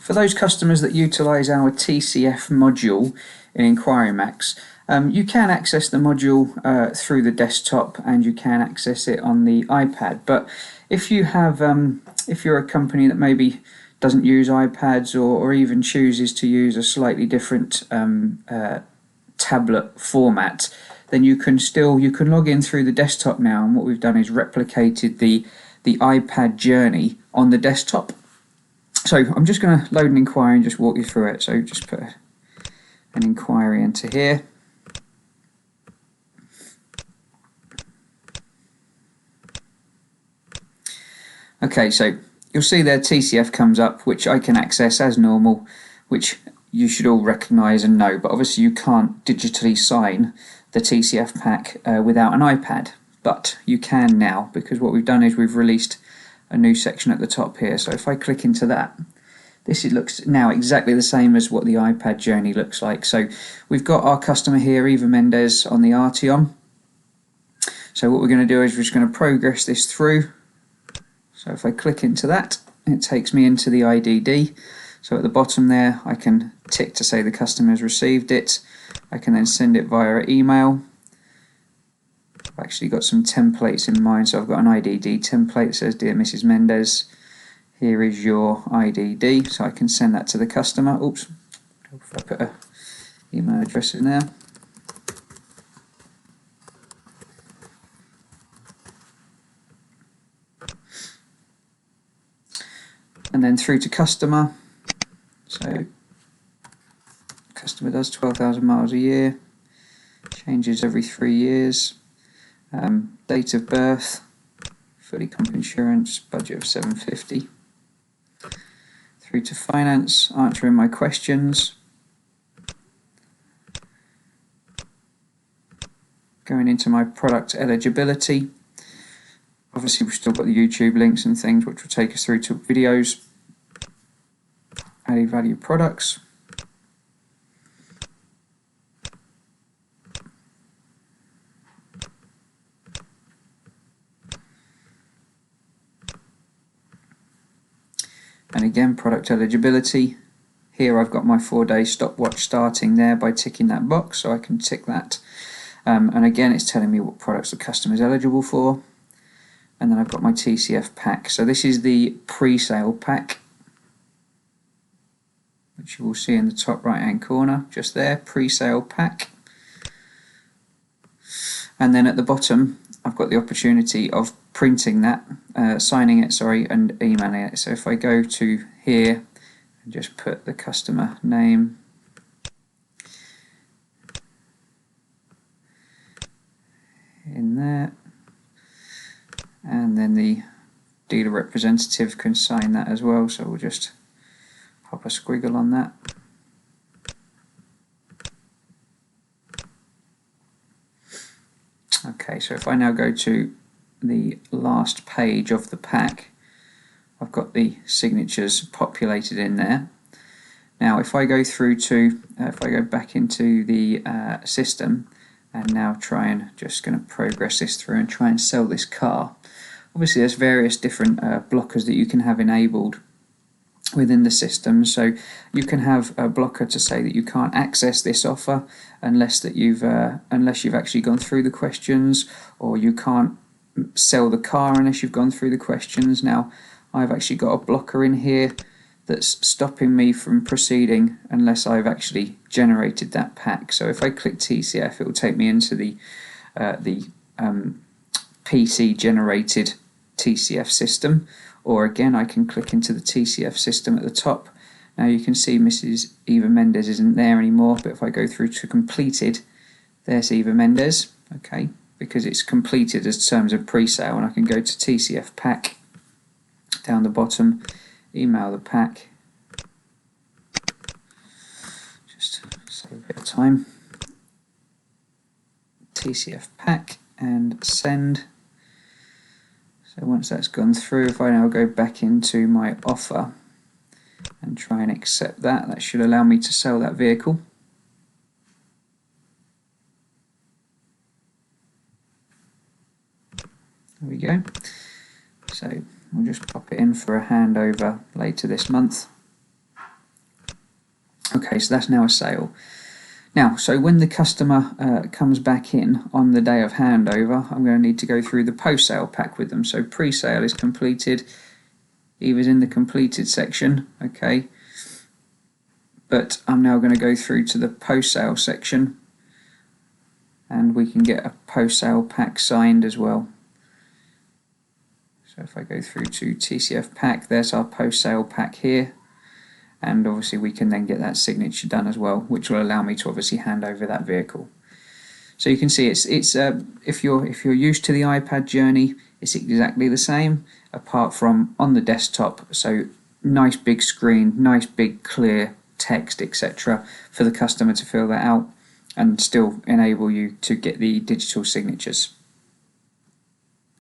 for those customers that utilise our TCF module in Inquiry Max, you can access the module through the desktop, and you can access it on the iPad. But if you have, if you're a company that maybe doesn't use iPads, or even chooses to use a slightly different tablet format, then you can log in through the desktop now. And what we've done is replicated the iPad journey on the desktop. So I'm just going to load an inquiry and just walk you through it. So just put an inquiry into here. Okay, so you'll see there TCF comes up, which I can access as normal, which you should all recognise and know, but obviously you can't digitally sign the TCF pack without an iPad, but you can now, because what we've done is we've released a new section at the top here. So if I click into that, looks now exactly the same as what the iPad journey looks like. So we've got our customer here, Eva Mendez, on the Arteon. So what we're going to do is we're just going to progress this through. So if I click into that, it takes me into the IDD. So at the bottom there, I can tick to say the customer has received it. I can then send it via email. I've actually got some templates in mind, so I've got an IDD template that says, "Dear Mrs. Mendez, here is your IDD," so I can send that to the customer. Oops, if I put an email address in there. And then through to customer. So customer does 12,000 miles a year, changes every 3 years. Date of birth, fully comp insurance, budget of $750. Through to finance, answering my questions. Going into my product eligibility. Obviously we've still got the YouTube links and things which will take us through to videos. Added value products. And again, product eligibility. Here I've got my 4-day stopwatch starting there by ticking that box, so I can tick that. And again, it's telling me what products the customer is eligible for. And then I've got my TCF pack. So this is the pre-sale pack, which you will see in the top right hand corner, just there, pre-sale pack. And then at the bottom, I've got the opportunity of printing that, signing it, and emailing it. So if I go to here and just put the customer name, in there, and then the dealer representative can sign that as well, so we'll just pop a squiggle on that. Okay, so if I now go to the last page of the pack, I've got the signatures populated in there. Now if I go through to, if I go back into the system and now try and just going to progress this through and try and sell this car, obviously there's various different blockers that you can have enabled within the system. So you can have a blocker to say that you can't access this offer unless you've actually gone through the questions, or you can't sell the car unless you've gone through the questions. Now I've actually got a blocker in here that's stopping me from proceeding unless I've actually generated that pack. So if I click TCF, it will take me into the PC generated TCF system, or again I can click into the TCF system at the top. Now you can see Mrs. Eva Mendez isn't there anymore, but if I go through to completed, there's Eva Mendez, okay, because it's completed as terms of pre-sale, and I can go to TCF pack down the bottom, email the pack, just save a bit of time, TCF pack, and send. So once that's gone through, if I now go back into my offer and try and accept that, that should allow me to sell that vehicle. There we go. So we'll just pop it in for a handover later this month. Okay, so that's now a sale. Now, so when the customer comes back in on the day of handover, I'm going to need to go through the post-sale pack with them. So pre-sale is completed, Eva's in the completed section, okay, but I'm now going to go through to the post-sale section and we can get a post-sale pack signed as well. So if I go through to TCF pack, there's our post-sale pack here, and obviously we can then get that signature done as well, which will allow me to obviously hand over that vehicle. So you can see it's if you're used to the iPad journey, it's exactly the same, apart from on the desktop. So nice big screen, nice big clear text, etc., for the customer to fill that out and still enable you to get the digital signatures.